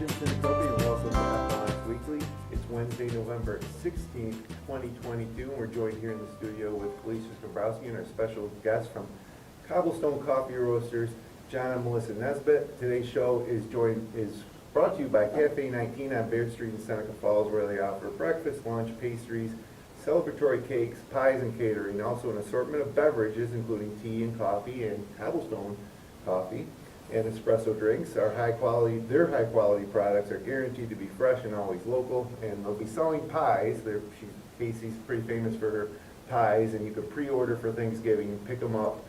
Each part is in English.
Sinicropi, and welcome to FLX Weekly. It's Wednesday, November 16th, 2022, and we're joined here in the studio with Felecia Dombrowski and our special guest from Cobblestone Coffee Roasters, John and Melissa Nesbit. Today's show is brought to you by Cafe 19 on Baird Street in Seneca Falls, where they offer breakfast, lunch, pastries, celebratory cakes, pies, and catering. Also an assortment of beverages, including tea and coffee and Cobblestone Coffee and espresso drinks. Their high quality products are guaranteed to be fresh and always local. And they'll be selling pies. Casey's pretty famous for her pies, and you can pre-order for Thanksgiving and pick them up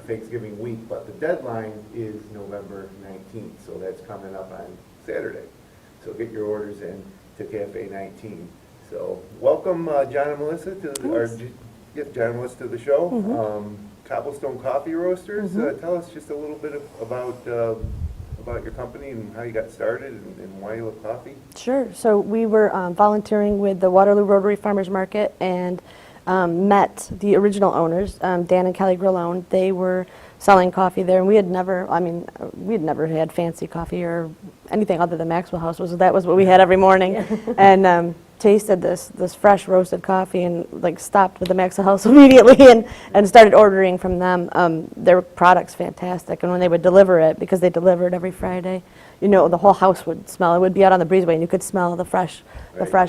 Thanksgiving week. But the deadline is November 19th, so that's coming up on Saturday. So get your orders in to Cafe 19. So welcome, John and Melissa to the show. Mm-hmm. Cobblestone Coffee Roasters. Mm-hmm. Tell us just a little bit about your company and how you got started and why you love coffee. Sure. So we were volunteering with the Waterloo Rotary Farmers Market and met the original owners, Dan and Kelly Grillone. They were selling coffee there, and we had never had fancy coffee or anything other than Maxwell House. That was what we had every morning, and tasted this fresh roasted coffee and stopped with the Maxwell House immediately and started ordering from them. Their product's fantastic, and when they would deliver it, because they delivered every Friday, the whole house would smell. It would be out on the breezeway, and you could smell the fresh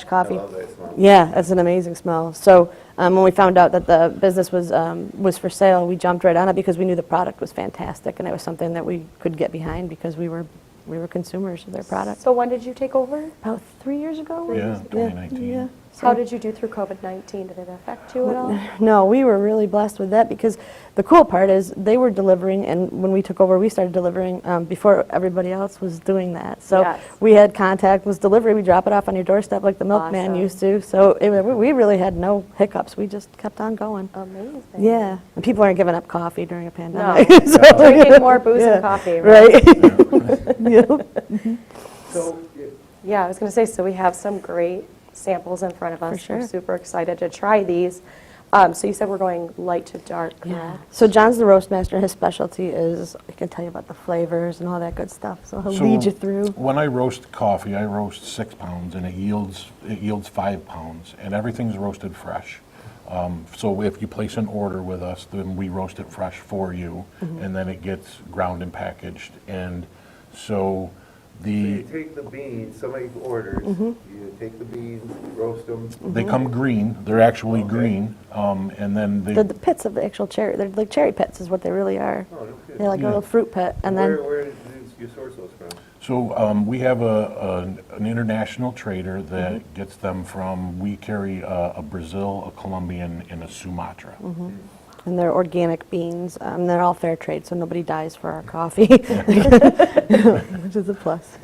coffee. I love that smell. Yeah, it's an amazing smell. So when we found out that the business was for sale, we jumped right on it because we knew the product was fantastic, and it was something that we could get behind because we were consumers of their product. So when did you take over? About 3 years ago? Yeah, 2019. Yeah. How did you do through COVID-19? Did it affect you at all? No, we were really blessed with that because the cool part is they were delivering, and when we took over, we started delivering before everybody else was doing that. So Yes. we had contactless delivery. We drop it off on your doorstep like the milkman Awesome. used to. So we really had no hiccups. We just kept on going. Amazing. Yeah, and people aren't giving up coffee during a No. pandemic. Drinking more booze and coffee. Right. Yep. So Yeah, I was going to say, so we have some great samples in front of us. For sure. We're super excited to try these. So you said we're going light to dark. Yeah. So John's the roast master. His specialty is, I can tell you about the flavors and all that good stuff. So he'll lead you through. When I roast coffee, I roast 6 pounds, and it yields 5 pounds, and everything's roasted fresh. So if you place an order with us, then we roast it fresh for you, and then it gets ground and packaged. And so you take the beans, somebody orders, you take the beans, roast them. they come green. They're actually green, and then They're the pits of the actual cherry. They're like cherry pits is what they really are. Oh, no kidding. They're like a little fruit pit. And then Where do you source those from? So we have an international trader that gets them from, we carry a Brazil, a Colombian, and a Sumatra. and they're organic beans. They're all fair trade, so nobody dies for our coffee, which is a plus.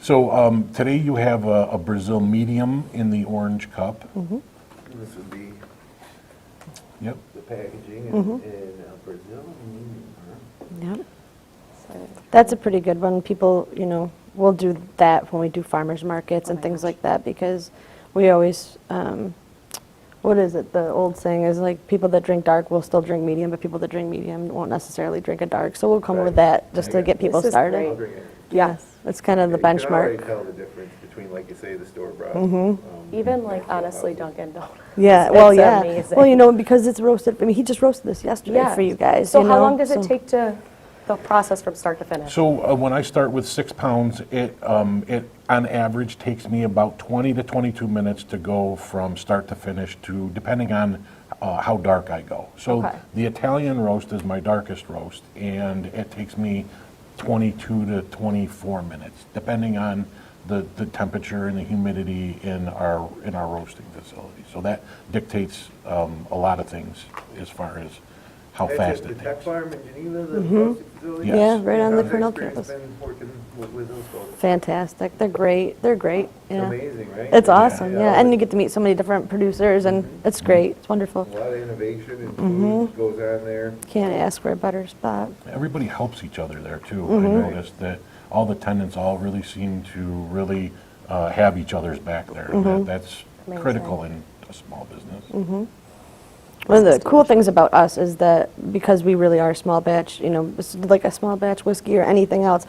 So today you have a Brazil medium in the orange cup. This would be Yep. the packaging in Brazil. Yep. That's a pretty good one. People, we'll do that when we do farmers markets and things like that because we always, what is it? The old saying is people that drink dark will still drink medium, but people that drink medium won't necessarily drink a dark. So we'll come with that just to get people This is started. great. I'll drink it. Yes, that's kind of the You can already benchmark. tell the difference between, like you say, the store brought. Even honestly, Dunkin' Donuts. Yeah, It's well, yeah. amazing. Well, because it's roasted. I mean, he just roasted this yesterday for you guys. So how long does it take to the process from start to finish? So when I start with 6 pounds, it on average takes me about 20 to 22 minutes to go from start to finish, to depending on how dark I go. So Okay. the Italian roast is my darkest roast, and it takes me 22 to 24 minutes, depending on the temperature and the humidity in our roasting facility. So that dictates a lot of things as far as how That's fast at it the Tech takes. Farm in Geneva, the roasting facility? Yes. Yeah, right on the How's the Cornell experience campus. been working with those folks? Fantastic. They're great. They're great. It's Yeah. amazing, right? It's awesome, yeah. And you get to meet so many different producers, and it's great. It's wonderful. A lot of innovation and food goes on there. Can't ask for a better spot. Everybody helps each other there too. I noticed that all the tenants all really seem to really have each other's back there. That's Amazing. critical in a small business. One of the cool things about us is that because we really are small batch, it's like a small batch whiskey or anything else,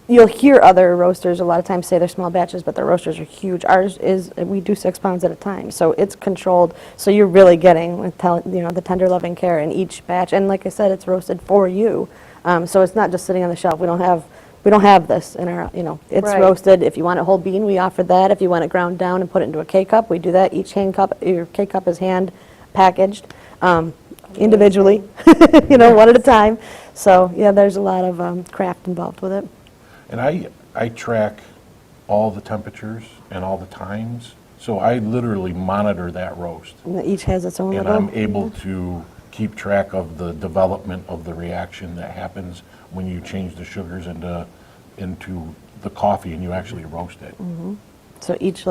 you'll hear other roasters a lot of times say they're small batches, but their roasters are huge. Ours is, we do 6 pounds at a time, so it's controlled. So you're really getting, the tender loving care in each batch. And like I said, it's roasted for you. So it's not just sitting on the shelf. We don't have this in our, it's Right. roasted. If you want a whole bean, we offer that. If you want it ground down and put it into a K-cup, we do that. Each your K-cup is hand packaged individually, one at a time. So yeah, there's a lot of craft involved with it. And I track all the temperatures and all the times, so I literally monitor that roast. And each has its own And little. I'm able to keep track of the development of the reaction that happens when you change the sugars into the coffee and you actually roast it. So each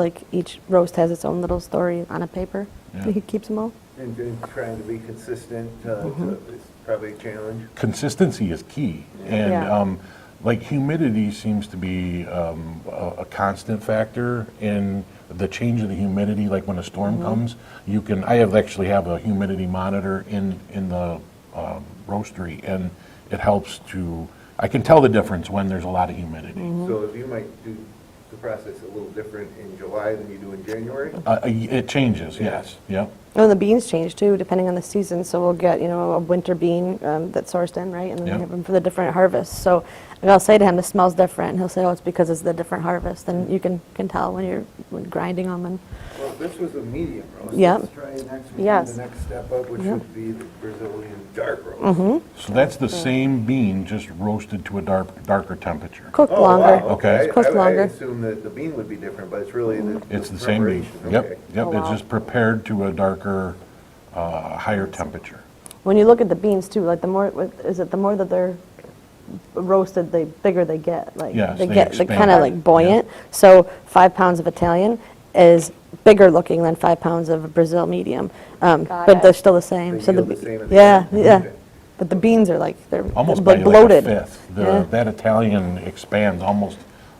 roast has its own little story on a paper. Yeah. He keeps them all. And trying to be consistent is probably a challenge. Consistency is key, and Yeah. like humidity seems to be a constant factor in the change of the humidity. Like when a storm comes, actually have a humidity monitor in the roastery, and it helps I can tell the difference when there's a lot of humidity. So if you might do the process a little different in July than you do in January? It changes, yes, yep. And the beans change too, depending on the season. So we'll get, a winter bean that's sourced in, right? And then Yep. we have them for the different harvests. So I'll say to him, this smells different. And he'll say, oh, it's because it's the different harvest. And you can tell when grinding them. And Well, this was a medium roast. Yep. Let's try next week, Yes. the next step up, which Yep. would be the Brazilian dark roast. So that's the same bean, just roasted to a darker temperature. cooked Oh, longer. wow, Okay. Cooked I longer. assume that the bean would be different, but it's really the It's the same bean. preparation. Yep, Okay. yep, Oh, it's wow. just prepared to a darker, higher temperature. When you look at the beans too, like the more that they're roasted, the bigger they get. Like Yes, they they get they're expand. kind of like buoyant. So 5 pounds of Italian is bigger looking than 5 pounds of Brazil medium, Got but it. they're still the same. They So yield the same at the yeah, end. yeah. Okay. But the beans are like they're Almost by like like bloated. a fifth. Yeah. That Italian expands almost,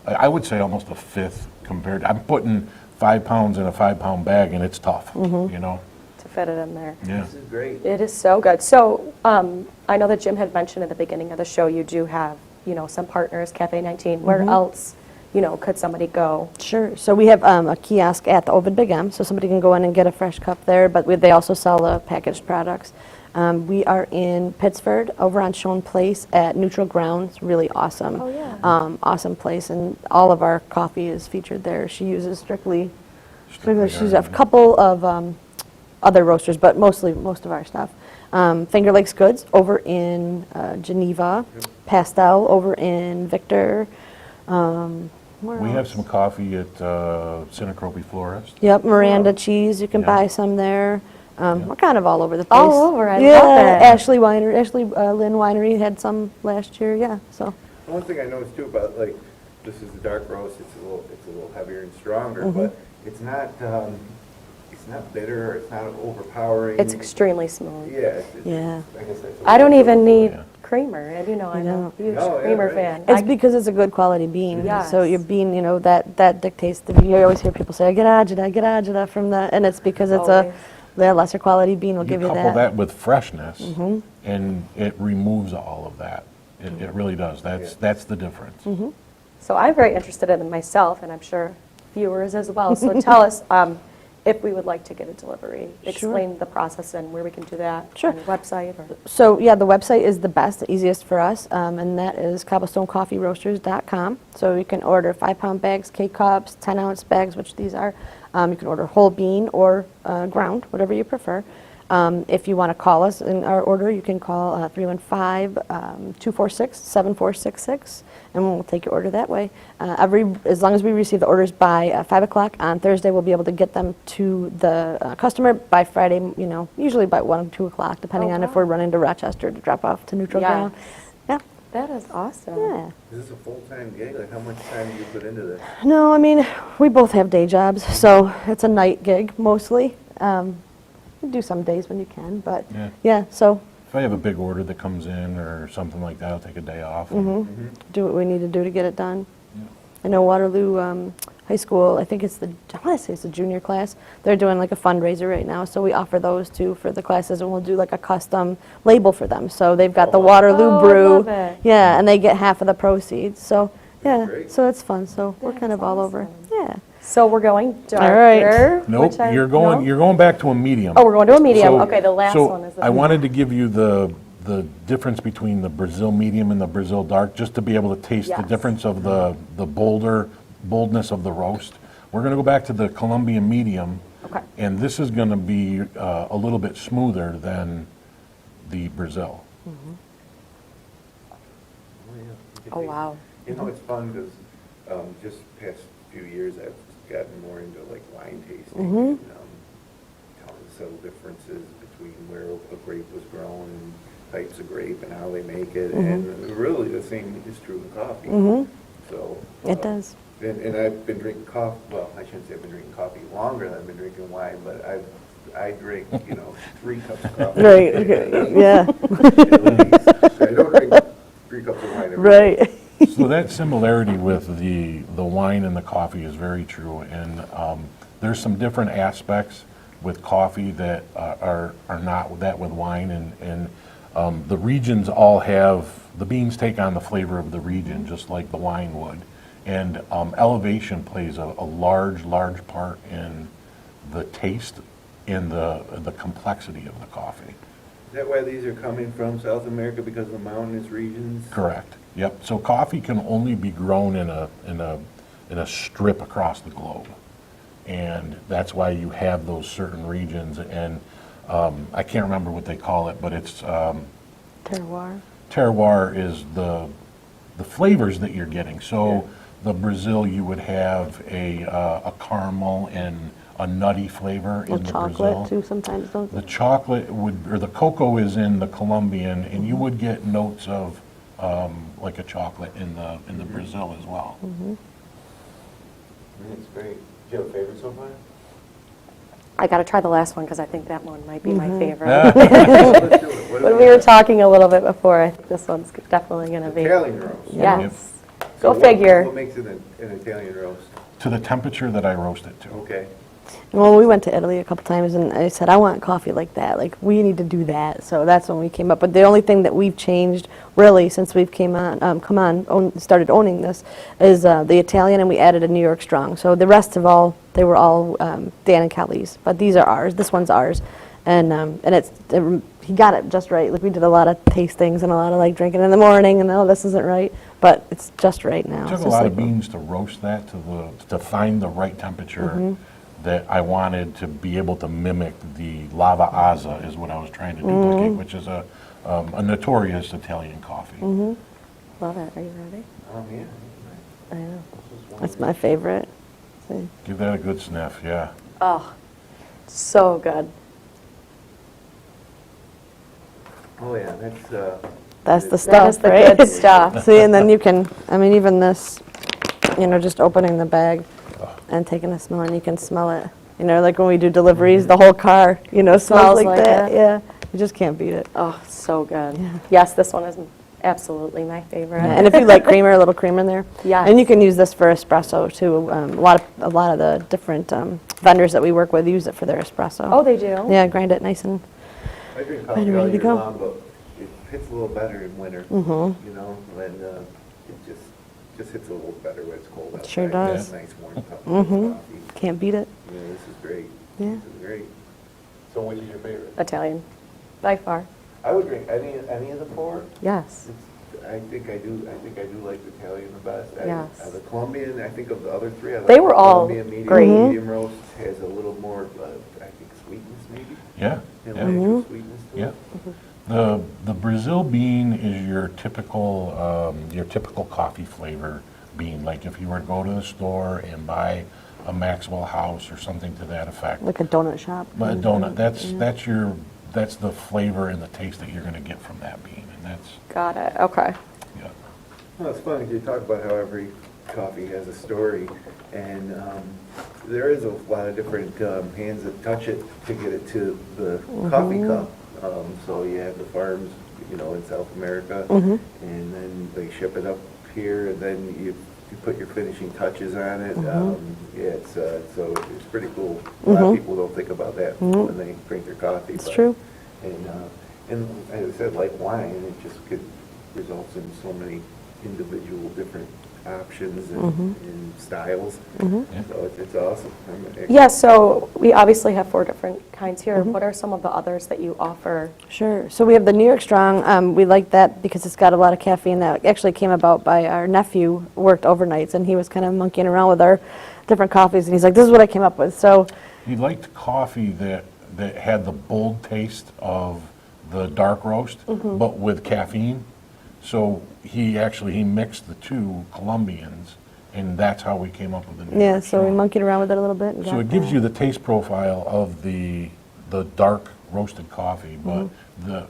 I would say almost a fifth compared. I'm putting 5 pounds in a 5 pound bag and it's tough, To fit it in there. Yeah. This is great. It is so good. So I know that Jim had mentioned at the beginning of the show you do have, some partners, Cafe 19. Where else, could somebody go? Sure. So we have a kiosk at the Ovid Big M, so somebody can go in and get a fresh cup there, but they also sell the packaged products. We are in Pittsford, over on Schoen Place at Neutral Ground. It's really awesome. Oh, yeah. Awesome place, and all of our coffee is featured there. She uses strictly she's a couple of other roasters, but most of our stuff. Finger Lakes Goods over in Geneva, Pastel over in Victor. Where We have else? some coffee at Sinicropi Florist. Yep, Miranda cheese. You can Yeah. buy some there. We're kind of all over the place. All over, I love yeah, it. Ashley Lynn Winery had some last year. Yeah, so One thing I noticed too about this is the dark roast. It's a little heavier and stronger, Mm-hmm. but it's not bitter. It's not overpowering. It's extremely smooth. Yeah. Yeah. I guess that's I don't even need Yeah. creamer, and I'm know. a huge No, yeah, creamer right. fan. it's because it's a good quality bean. Yes. So your bean, that dictates you always hear people say, get agita from that, and it's because it's Always. the lesser quality bean will give you couple that. that with freshness, and it removes all of that. It really does. That's the difference. So I'm very interested in it myself, and I'm sure viewers as well. So tell us if we would like to get a delivery. Explain the process and where we can do that. Sure. On your website or. So yeah, the website is the best, the easiest for us, and that is CobblestoneCoffeeRoasters.com. So you can order 5 pound bags, K-cups, 10-ounce bags, which these are. You can order whole bean or ground, whatever you prefer. If you want to call us in our order, you can call 315-246-7466, and we'll take your order that way. As long as we receive the orders by 5 o'clock on Thursday, we'll be able to get them to the customer by Friday, usually by 1 or 2 o'clock, depending Oh, on if wow. we're running to Rochester to drop off to Neutral Yeah. Ground. Yeah. That is awesome. Yeah. Is this a full-time gig? How much time do you put into this? No, I mean, we both have day jobs, so it's a night gig mostly. You do some days when you can, but Yeah. so If I have a big order that comes in or something like that, I'll take a day off. do what we need to do to get it done. I know Waterloo High School, I want to say it's the junior class, they're doing like a fundraiser right now, so we offer those too for the classes, and we'll do like a custom label for them. So they've got the Waterloo Oh, I Brew. love it. Yeah, and they get half of the proceeds. So Yeah, Great. so it's fun, so we're kind of That's all over. awesome. Yeah. So we're going right. darker? Nope, which I- you're no? going back to a medium. Oh, we're going to a medium. So- Okay, the last one is the. So I wanted to give you the difference between the Brazil medium and the Brazil dark, just to be able to taste the Yes. difference of the boldness of the roast. We're going to go back to the Colombian medium. Okay. And this is going to be a little bit smoother than the Brazil. Oh, yeah. You can Oh, take- wow. You know, it's fun because just past few years, I've gotten more into like wine tasting and telling the subtle differences between where a grape was grown and types of grape and how they make it. And really, the same is true with coffee. So It does. And I've been drinking coffee. Well, I shouldn't say I've been drinking coffee longer than I've been drinking wine, but I drink 3 cups of coffee. Right, okay, yeah, At least. I don't drink 3 cups of wine every day. right. So that similarity with the wine and the coffee is very true, and there's some different aspects with coffee that are not that with wine, and the regions all have, the beans take on the flavor of the region, just like the wine would, and elevation plays a large part in the taste and the complexity of the coffee. Is that why these are coming from South America, because of the mountainous regions? Correct. Yep. So coffee can only be grown in a strip across the globe, and that's why you have those certain regions. And I can't remember what they call it, but it's Terroir. terroir is the flavors that you're getting. So the Brazil, you would have a caramel and a nutty flavor in Or the chocolate Brazil. too sometimes, don't The they? chocolate or the cocoa is in the Colombian, and you would get notes of like a chocolate in the Brazil as well. It's great. Do you have a favorite so far? I got to try the last one because I think that one might be my favorite. Let's do it. What When do we were talking a little bit before, I think this one's definitely going to be. Italian roast. Yes. So Go figure. What makes it an Italian roast? To the temperature that I roast it to. Okay. Well, we went to Italy a couple times, and I said, I want coffee like that. Like, we need to do that. So that's when we came up. But the only thing that we've changed, really, since we've started owning this, is the Italian, and we added a New York Strong. So the rest of all, they were all Dan and Kelly's. But these are ours. This one's ours. And he got it just right. Like, we did a lot of tastings and a lot of, like, drinking in the morning, and, oh, this isn't right. But it's just right now. It It's took a just lot like- of beans to roast that to find the right temperature that I wanted to be able to mimic the lava azza is what I was trying to duplicate, which is a notorious Italian coffee. Love it. Are you ready? Oh, yeah. I know. That's my favorite. See? Give that a good sniff, yeah. Oh, so good. Oh, yeah, That's the That stuff, is the right? good stuff. See, and then you can, I mean, even this, just opening the bag and taking a smell, and you can smell it. Like when we do deliveries, the whole car, smells like like that. it. Yeah, you just can't beat it. Oh, so good. Yes, this one is absolutely my favorite. And if you like creamer, a little cream in there. Yes. And you can use this for espresso too. A lot of the different vendors that we work with use it for their espresso. Oh, they do? Yeah, grind it nice and. I drink Ready coffee to all year go. long, but it hits a little better in winter. When it just hits a little better when it's cold outside. Sure does. A nice warm cup of coffee. Can't beat it. Yeah, this is great. Yeah. This is great. So which is your favorite? Italian, by far. I would drink any of the 4. Yes. I think I do like the Italian the best. Yes. The Colombian, I think of the other 3, I like They were the all Colombian medium. great. Medium roast has a little more, I think, sweetness maybe. Yeah, And yeah, natural sweetness to yeah. it. The Brazil bean is your typical coffee flavor bean. Like if you were to go to the store and buy a Maxwell House or something to that effect. Like a donut shop. But a donut, that's the flavor and the taste that you're going to get from that bean, and that's, Got it. Okay. yeah. Well, it's funny, you talk about how every coffee has a story, and there is a lot of different hands that touch it to get it to the coffee cup. So you have the farms, in South America, and then they ship it up here, and then you put your finishing touches on it. So it's pretty cool. A lot of people don't think about that when they drink their coffee. It's true. And as I said, like wine, it just results in so many individual different options Mm-hmm. and styles. Yeah. So it's awesome. Yeah, so we obviously have 4 different kinds here. Mm-hmm. What are some of the others that you offer? Sure. So we have the New York Strong. We like that because it's got a lot of caffeine. That actually came about by our nephew worked overnights, and he was kind of monkeying around with our different coffees, and he's like, "This is what I came up with." So He liked coffee that had the bold taste of the dark roast, but with caffeine. So he mixed the two Colombians, and that's how we came up with the New yeah, York so we Strong. monkeyed around with it a little bit. And So got it gives that. you the taste profile of the dark roasted coffee, but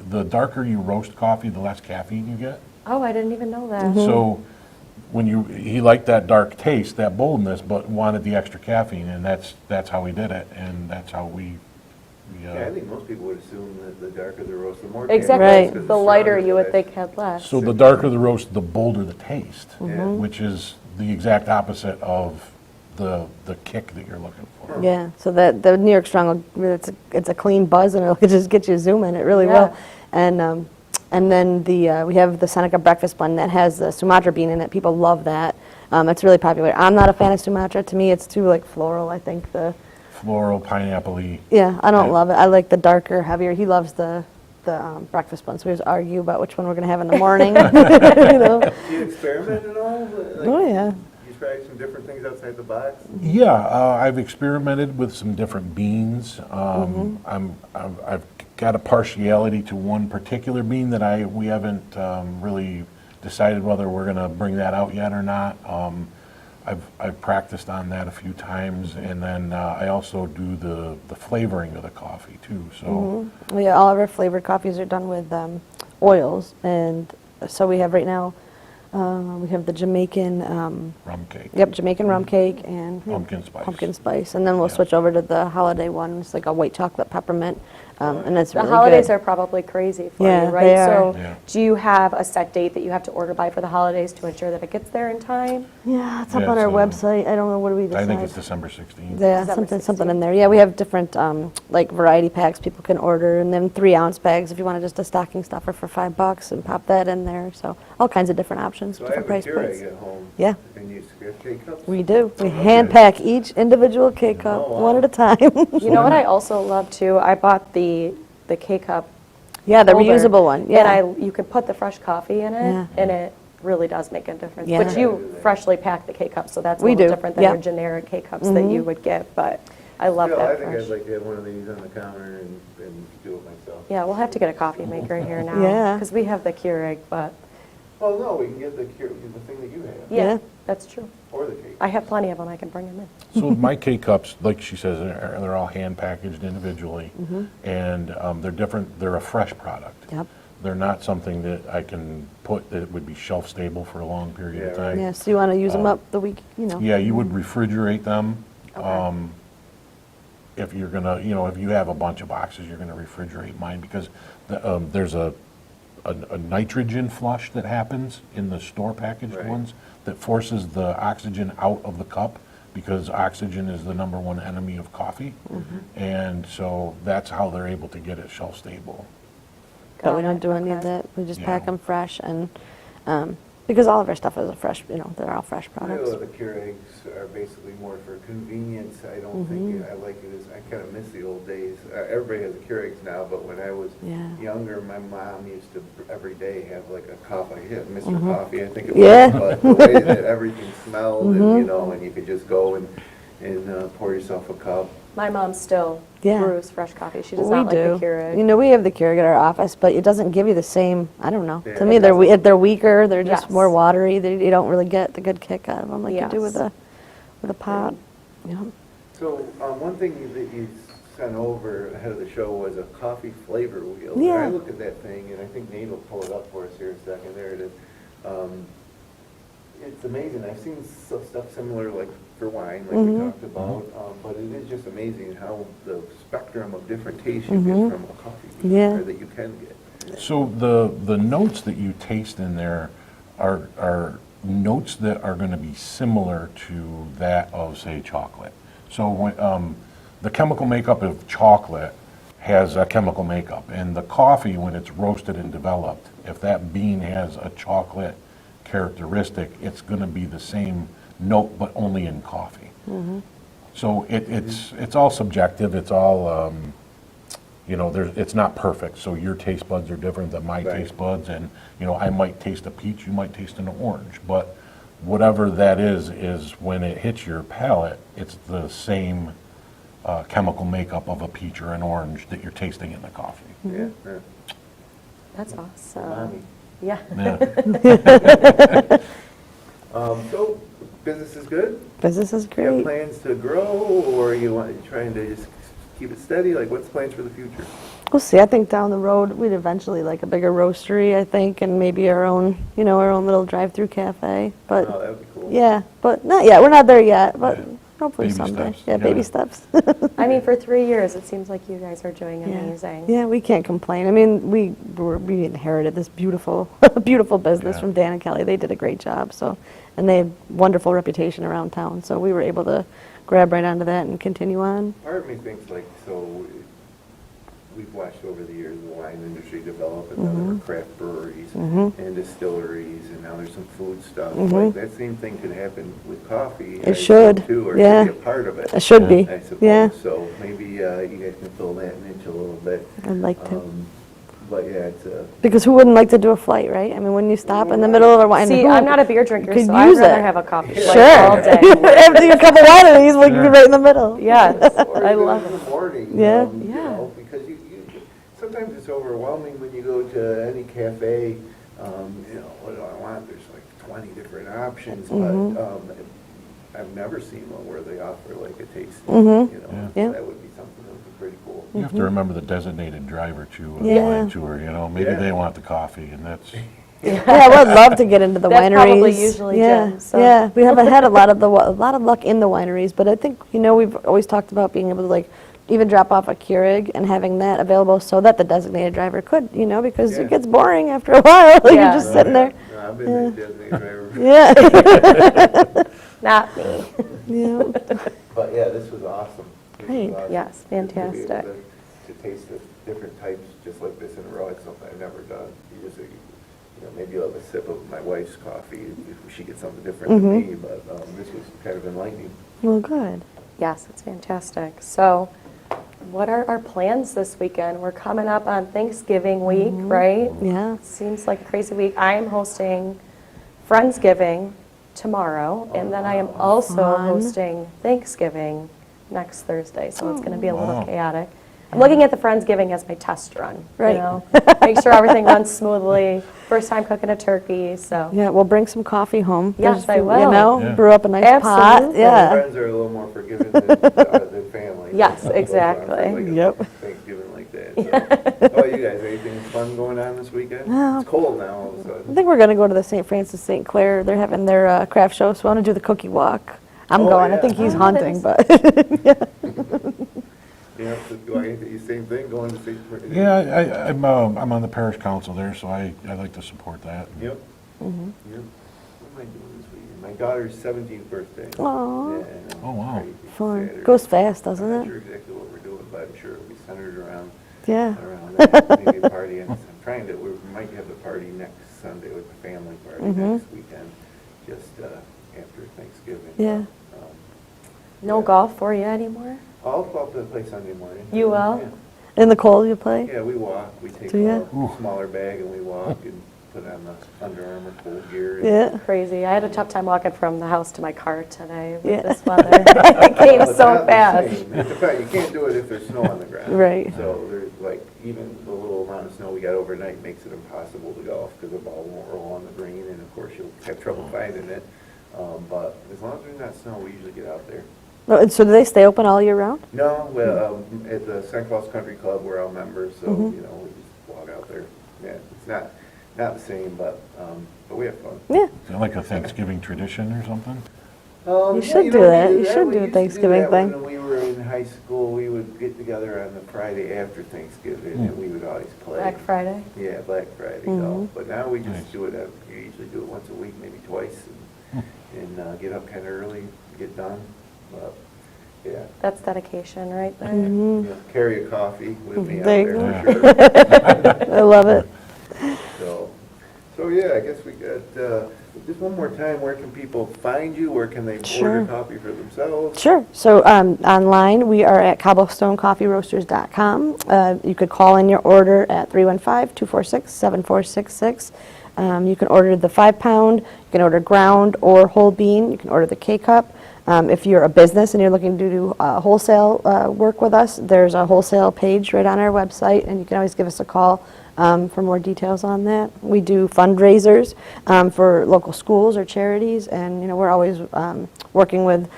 the darker you roast coffee, the less caffeine you get. Oh, I didn't even know that. Mm-hmm. So he liked that dark taste, that boldness, but wanted the extra caffeine, and that's how we did it, and that's how we Yeah, I think most people would assume that the darker the roast, the more. Exactly. Right. because The it's lighter stronger, you would the think had less. So the darker the roast, the bolder the taste, Yeah. which is the exact opposite of the kick that you're looking for. Yeah, so that the New York Strong, it's a clean buzz, and it'll just get you zooming. It really Yeah. will. And then we have the Seneca breakfast blend that has the Sumatra bean in it. People love that. It's really popular. I'm not a fan of Sumatra. To me, it's too like floral. I think Floral, pineapple-y. yeah, I don't Yeah. love it. I like the darker, heavier. He loves the breakfast blend, so we just argue about which one we're gonna have in the morning. You know? Do you experiment at all? Like, Oh yeah. You try some different things outside the box? Yeah, I've experimented with some different beans. I've got a partiality to one particular bean that we haven't really decided whether we're going to bring that out yet or not. I've practiced on that a few times, and then I also do the flavoring of the coffee too. So Well, yeah, all of our flavored coffees are done with oils, and so we have right now, we have the Jamaican, rum cake, Jamaican rum cake and pumpkin spice. pumpkin spice, and then we'll Yeah. switch over to the holiday one. It's like a white chocolate peppermint, and it's The really holidays good. are probably crazy for Yeah, you, right? they are. So Yeah. do you have a set date that you have to order by for the holidays to ensure that it gets there in time? Yeah, it's up Yeah, on our so website. I don't know, what do we decide? I think it's December 16th. Yeah, December something in 16th. there. Yeah, we have different like variety packs people can order, and then 3-ounce bags if you want just a stocking stuffer for $5 and pop that in there. So all kinds of different options, So I different have a price points. Keurig at home. Yeah. And you get K-cups? We do. We Okay. hand pack each individual K-cup Oh, wow. one at a time. You know what I also love too? I bought the K-cup Yeah, the holder, reusable one. Yeah. And you can put the fresh coffee in it, Yeah. and it really does make a difference. Yeah. But you freshly pack the K-cups, so that's a We little do, different than yeah. your generic K-cups that you would get, but I love Still, I that think fresh. I'd like to have one of these on the counter and do it myself. Yeah, we'll have to get a coffee maker in here now. Yeah. Because we have the Keurig, but Well, no, we can get the thing that you have, yeah, Yeah. that's true. or the cake. I have plenty of them, I can bring them in. So my K-cups, like she says, they're all hand packaged individually, and they're different. They're a fresh product. Yep. They're not something that I can put that would be shelf stable for a long period of Yeah, right. time. Yeah, so you want to use them up the week, you know. Yeah, you would refrigerate them. Okay. If you're gonna, if you have a bunch of boxes, you're gonna refrigerate mine because there's a nitrogen flush that happens in the store packaged Right. ones that forces the oxygen out of the cup because oxygen is the #1 enemy of coffee. And so that's how they're able to get it shelf stable. But we Got don't it, do any of okay. that. We just Yeah. pack them fresh, and because all of our stuff is a fresh, they're all fresh I products. know the Keurigs are basically more for convenience. I don't think, I like it as, I kind of miss the old days. Everybody has a Keurigs now, but when I was Yeah. younger, my mom used to every day have like a coffee, Mr. Coffee, I think it was. Yeah. But the way that everything smelled and, and you could just go and pour yourself a cup. My mom still Yeah. brews fresh coffee. She does We not do. like the Keurig. You know, we have the Keurig at our office, but it doesn't give you the same, I don't know. Yeah. To me, It they're weaker, they're just Yes. more watery. You don't really get the good kick out of them like you do Yes. with a pot. Yeah. So one thing that you sent over ahead of the show was a coffee flavor wheel. Yeah. And I look at that thing, and I think Nate will pull it up for us here in a second. There it is. It's amazing. I've seen stuff similar, like for wine, like we talked about, but it is just amazing how the spectrum of different tastes you get from a coffee bean, Yeah. or that you can get. So the notes that you taste in there are notes that are going to be similar to that of, say, chocolate. So when, the chemical makeup of chocolate has a chemical makeup, and the coffee, when it's roasted and developed, if that bean has a chocolate characteristic, it's going to be the same note, but only in coffee. So it's all subjective. It's all, it's not perfect. So your taste buds are different than my Right. taste buds. And, I might taste a peach, you might taste an orange. But whatever that is when it hits your palate, it's the same chemical makeup of a peach or an orange that you're tasting in the coffee. Yeah, yeah. That's awesome. Umami. Yeah. Yeah. So, business is good? Business is You have great. plans to grow, or you trying to just keep it steady? Like, what's the plans for the future? We'll see. I think down the road, we'd eventually like a bigger roastery, I think, and maybe our own little drive-through cafe. But Oh, that would be cool. yeah, but not yet. We're not there yet, but Yeah. hopefully Baby someday. steps. Yeah, Yeah. baby steps. I mean, for 3 years, it seems like you guys are doing amazing. Yeah, we can't complain. I mean, we inherited this beautiful, beautiful business Yeah. from Dan and Kelly. They did a great job. So, and they have wonderful reputation around town. So we were able to grab right onto that and continue on. Part of me thinks like, so we've watched over the years the wine industry develop, and now there are craft breweries and distilleries, and now there's some food stuff. Like, that same thing could happen with coffee. I It should, assume, too, or yeah. should be a part of it. It should be. I suppose. Yeah, So maybe you guys can fill that niche a little bit. I'd like to. But yeah, it's Because who wouldn't like to do a flight, right? I mean, when you stop in the middle of a wine, See, who I'm not a beer drinker, could so I'd use rather it? have a coffee flight Sure. all day. After your cup of wineries, we can be right in the middle. Yes, or I even love in it. the morning. Yeah. You know, because you sometimes it's overwhelming when you go to any cafe. What do I want? There's like 20 different options, but I've never seen one where they offer like a taste. Yeah. That would be something that would be pretty cool. You have to remember the designated driver to a Yeah. wine tour, Maybe Yeah. they want the coffee, and that's, Yeah, I would love to get into the That's wineries. probably usually yeah, Jim, so. yeah. We haven't had a lot of luck in the wineries, but I think we've always talked about being able to like even drop off a Keurig and having that available so that the designated driver could, because Yeah. it gets boring after a while. You're Yeah. just sitting there. No, I've been the designated driver. Yeah, Not me. yeah. But yeah, this was awesome. This was Great. awesome. Yes, To be able fantastic. To taste the different types just like this in a row, it's something I've never done. You just, maybe you'll have a sip of my wife's coffee if she gets something different than me, but this was kind of enlightening. Well, good. Yes, it's fantastic. So, what are our plans this weekend? We're coming up on Thanksgiving week, right? Yeah. Seems like a crazy week. I am hosting Friendsgiving tomorrow, and then I am also Fun. hosting Thanksgiving next Thursday, so it's going to be a little Wow. chaotic. I'm looking at the Friendsgiving as my test run, Right. Make sure everything runs smoothly. First time cooking a turkey, so. Yeah, we'll bring some coffee home. Yes, There's a I few, will. Yeah. Brew up a nice pot. Absolutely. Yeah. Friends are a little more forgiving than family. Yes, So, exactly. like a Yep. Thanksgiving like that. So. Oh, you guys, anything fun going on this weekend? No. It's cold now all of a I sudden. think we're going to go to the St. Francis St. Clair. They're having their craft show, so I want to do the cookie walk. I'm Oh, going. I yeah. think he's Oh, hunting, that but Yeah, so do I get the same thing going to St. yeah, I'm on the parish council there, so I like to support that. Yep. Yep. What am I doing this weekend? My daughter's 17th birthday. Aw. Yeah, I know. Oh, wow. Crazy. fun. Saturday. Goes fast, I'm doesn't not it? sure exactly what we're doing, but I'm sure it'll be centered around Yeah. that. Maybe a party. I'm trying to, we might have the party next Sunday with the family party next weekend, just after Thanksgiving. Yeah. Um, No yeah. golf for you anymore? I'll go up to the place Sunday morning. You will? Yeah. In the cold, you play? Yeah, we walk. We take Do ya? a smaller bag and we walk and put on the Under Armour cold gear. And Yeah. Crazy. I had a tough time walking from the house to my car today with Yeah. this weather. It came Well, it's so not the fast. same. It's a fact, you can't do it if there's snow on the ground. Right. So there's like, even the little amount of snow we got overnight makes it impossible to golf because the ball won't roll on the green and of course you'll have trouble finding it. But as long as there's not snow, we usually get out there. Oh, and so do they stay open all year round? No, well, at the St. Claus Country Club, we're all members, so, Mm-hmm. we just walk out there. Yeah, it's not the same, but we have fun. Yeah. Is that like a Thanksgiving tradition or something? You should do that. You should do a Thanksgiving thing. When we were in high school, we would get together on the Friday after Thanksgiving, and we would always play. Black Friday? Yeah, Black Friday Mm-hmm. golf. But now we just Nice. do it, we usually do it once a week, maybe twice, and get up kind of early, get done. But, yeah. That's dedication right there. Yeah, carry a coffee with me out There you there go. for sure. I love it. So yeah, I guess we got, Just one more time, where can people find you? Where can they Sure. order coffee for themselves? Sure. So online, we are at cobblestonecoffeeroasters.com. You could call in your order at 315-246-7466. You can order the 5-pound, you can order ground or whole bean, you can order the K-Cup. If you're a business and you're looking to do wholesale work with us, there's a wholesale page right on our website, and you can always give us a call for more details on that. We do fundraisers for local schools or charities, and we're always working with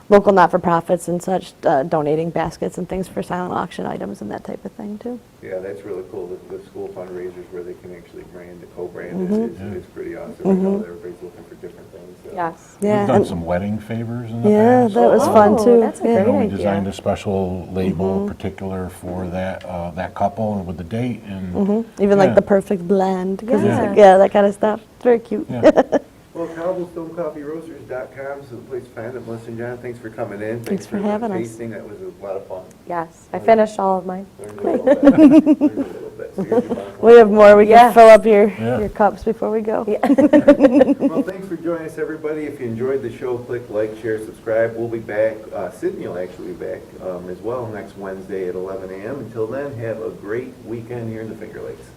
local not-for-profits and such, donating baskets and things for silent auction items and that type of thing too. Yeah, that's really cool, the school fundraisers where they can actually brand, the co-brand Mm-hmm. is pretty awesome. I know that everybody's looking for different things. So. Yes. Yeah, We've done and- some wedding favors in the Yeah, past. that was fun Oh, too. that's a Yeah. great We idea. designed a special label particular for that couple and with the date and. Even like Yeah. the perfect blend, because Yeah. that kind of stuff. It's very cute. Yeah. Well, cobblestonecoffeeroasters.com is the place to find them. Melissa and John, thanks for coming in. Thanks for the having us. tasting. That was a lot of fun. Yes, I finished all of mine. Learned a little bit. Learned a little bit. So here's your bonus. We have more. We can Yeah. fill up your Yeah. cups before we go. Well, thanks for joining us, everybody. If you enjoyed the show, click like, share, subscribe. We'll be back. Sydney will actually be back as well next Wednesday at 11 a.m. Until then, have a great weekend here in the Finger Lakes.